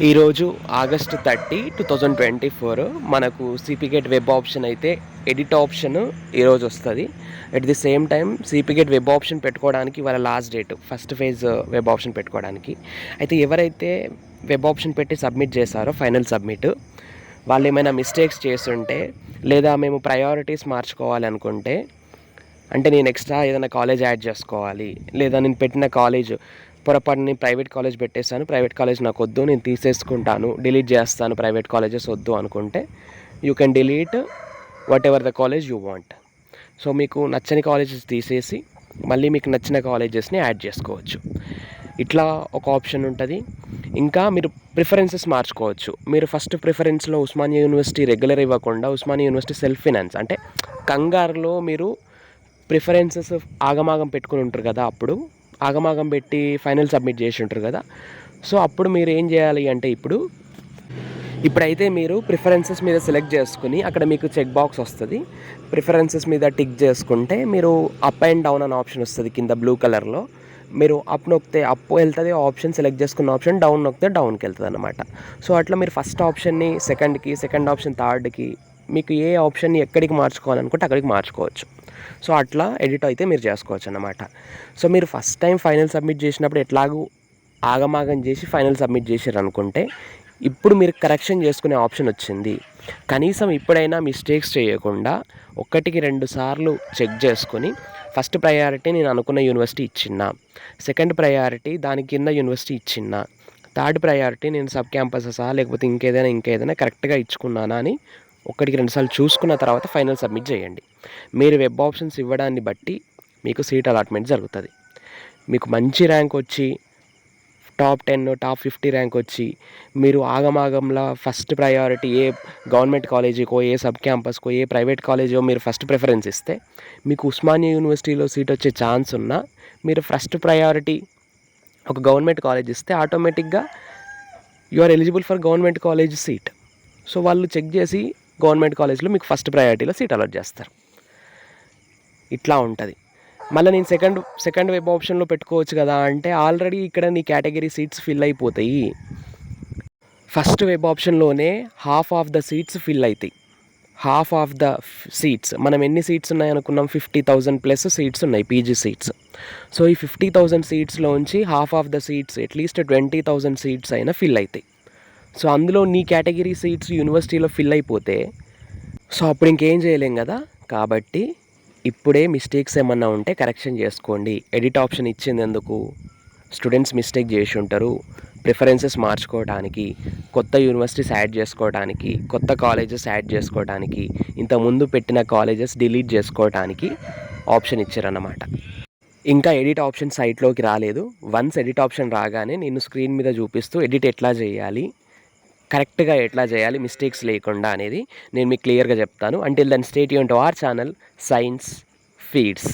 ఈరోజు ఆగస్ట్ 30, 2024 మనకు CPGET web option అయితే ఎడిట్ ఆప్షన్ ఈరోజు వస్తుంది. At the same time CPGET web option పెట్టుకోవడానికి వాళ్ళ last date first phase web option పెట్టుకోవడానికి. అయితే ఎవరైతే వెబ్ ఆప్షన్ పెట్టి సబ్మిట్ చేశారో ఫైనల్ సబ్మిట్, వాళ్ళు ఏమైనా మిస్టేక్స్ చేస్తుంటే లేదా మేము ప్రయారిటీస్ మార్చుకోవాలి అనుకుంటే, అంటే నేను ఎక్స్ట్రా ఏదైనా కాలేజ్ యాడ్ చేసుకోవాలి, లేదా నేను పెట్టిన కాలేజ్ పొరపాటుని ప్రైవేట్ కాలేజ్ పెట్టేస్తాను, ప్రైవేట్ కాలేజ్ నాకు వద్దు, నేను తీసేసుకుంటాను, డిలీట్ చేస్తాను, ప్రైవేట్ కాలేజెస్ వద్దు అనుకుంటే you can delete what ever the college you want. So మీకు నచ్చని కాలేజెస్ తీసేసి మళ్ళీ మీకు నచ్చిన కాలేజెస్ని యాడ్ చేసుకోవచ్చు. ఇట్లా ఒక ఆప్షన్ ఉంటుంది. ఇంకా మీరు ప్రిఫరెన్సెస్ మార్చుకోవచ్చు. మీరు ఫస్ట్ ప్రిఫరెన్స్లో ఉస్మానియా యూనివర్సిటీ రెగ్యులర్ ఇవ్వకుండా ఉస్మానియా యూనివర్సిటీ సెల్ఫ్ ఫినాన్స్, అంటే కంగారులో మీరు ప్రిఫరెన్సెస్ ఆగమాగం పెట్టుకుని ఉంటారు కదా, అప్పుడు ఆగమాగం పెట్టి ఫైనల్ సబ్మిట్ చేసి ఉంటారు కదా. సో అప్పుడు మీరు ఏం చేయాలి అంటే, ఇప్పుడైతే మీరు ప్రిఫరెన్సెస్ మీద సెలెక్ట్ చేసుకుని అక్కడ మీకు చెక్ బాక్స్ వస్తుంది. ప్రిఫరెన్సెస్ మీద టిక్ చేసుకుంటే మీరు అప్ అండ్ డౌన్ అనే ఆప్షన్ వస్తుంది కింద బ్లూ కలర్లో. మీరు అప్ నొక్కితే అప్ వెళ్తుంది ఆప్షన్, సెలెక్ట్ చేసుకున్న ఆప్షన్. డౌన్ నొక్కితే డౌన్కి వెళ్తుంది అనమాట. సో అట్లా మీరు ఫస్ట్ ఆప్షన్ని సెకండ్కి, సెకండ్ ఆప్షన్ థర్డ్కి, మీకు ఏ ఆప్షన్ని ఎక్కడికి మార్చుకోవాలనుకుంటే అక్కడికి మార్చుకోవచ్చు. సో అట్లా ఎడిట్ అయితే మీరు చేసుకోవచ్చు అన్నమాట. సో మీరు ఫస్ట్ టైం ఫైనల్ సబ్మిట్ చేసినప్పుడు ఎట్లాగూ ఆగమాగం చేసి ఫైనల్ సబ్మిట్ చేసారు అనుకుంటే, ఇప్పుడు మీరు కరెక్షన్ చేసుకునే ఆప్షన్ వచ్చింది. కనీసం ఇప్పుడైనా మిస్టేక్స్ చేయకుండా 1-2 సార్లు చెక్ చేసుకొని, ఫస్ట్ ప్రయారిటీ నేను అనుకున్న యూనివర్సిటీ ఇచ్చిన్నా, సెకండ్ ప్రయారిటీ దాని కింద యూనివర్సిటీ ఇచ్చిన్నా, థర్డ్ ప్రయారిటీ నేను సబ్ క్యాంపసెసా లేకపోతే ఇంకేదైనా కరెక్ట్గా ఇచ్చుకున్నానా అని 1-2 సార్లు చూసుకున్న తర్వాత ఫైనల్ సబ్మిట్ చేయండి. మీరు వెబ్ ఆప్షన్స్ ఇవ్వడాన్ని బట్టి మీకు సీట్ అలాట్మెంట్ జరుగుతుంది. మీకు మంచి ర్యాంక్ వచ్చి టాప్ 10, టాప్ 50 ర్యాంక్ వచ్చి మీరు ఆగమాగంలా ఫస్ట్ ప్రయారిటీ ఏ గవర్నమెంట్ కాలేజీకో, ఏ సబ్ క్యాంపస్కో, ఏ ప్రైవేట్ కాలేజో మీరు ఫస్ట్ ప్రిఫరెన్స్ ఇస్తే, మీకు ఉస్మానియా యూనివర్సిటీలో సీట్ వచ్చే ఛాన్స్ ఉన్నా మీరు ఫస్ట్ ప్రయారిటీ ఒక గవర్నమెంట్ కాలేజ్ ఇస్తే ఆటోమేటిక్గా you are eligible for government college seat. So వాళ్ళు చెక్ చేసి గవర్నమెంట్ కాలేజ్లో మీకు ఫస్ట్ ప్రయారిటీలో సీట్ అలాట్ చేస్తారు. ఇట్లా ఉంటుంది. మళ్ళీ నేను సెకండ్ వెబ్ ఆప్షన్లో పెట్టుకోవచ్చు కదా అంటే, ఆల్రెడీ ఇక్కడ నీ కేటగిరీ సీట్స్ ఫిల్ అయిపోతాయి. ఫస్ట్ వెబ్ ఆప్షన్లోనే half of the seats fill అవుతాయి. హాఫ్ ఆఫ్ ద సీట్స్, మనం ఎన్ని సీట్స్ ఉన్నాయి అనుకున్నాం, 50,000 ప్లస్ సీట్స్ ఉన్నాయి పీజీ సీట్స్. సో ఈ 50,000 సీట్స్లోంచి హాఫ్ ఆఫ్ ద సీట్స్, అట్లీస్ట్ 20,000 సీట్స్ అయినా ఫిల్ అవుతాయి. సో అందులో నీ కేటగిరీ సీట్స్ యూనివర్సిటీలో ఫిల్ అయిపోతే, సో అప్పుడు ఇంకేం చేయలేం కదా. కాబట్టి ఇప్పుడే మిస్టేక్స్ ఏమన్నా ఉంటే కరెక్షన్ చేసుకోండి. ఎడిట్ ఆప్షన్ ఇచ్చింది ఎందుకు, స్టూడెంట్స్ మిస్టేక్ చేసి ఉంటారు, ప్రిఫరెన్సెస్ మార్చుకోవడానికి, కొత్త యూనివర్సిటీస్ యాడ్ చేసుకోవడానికి, కొత్త కాలేజెస్ యాడ్ చేసుకోవడానికి, ఇంతకుముందు పెట్టిన కాలేజెస్ డిలీట్ చేసుకోవడానికి ఆప్షన్ ఇచ్చారన్నమాట. ఇంకా ఎడిట్ ఆప్షన్ సైట్లోకి రాలేదు. వన్స్ ఎడిట్ ఆప్షన్ రాగానే నేను స్క్రీన్ మీద చూపిస్తూ ఎడిట్ ఎట్లా చేయాలి, కరెక్ట్గా ఎట్లా చేయాలి మిస్టేక్స్ లేకుండా అనేది నేను మీకు క్లియర్గా చెప్తాను. Until then stay tuned to our channel Science feeds.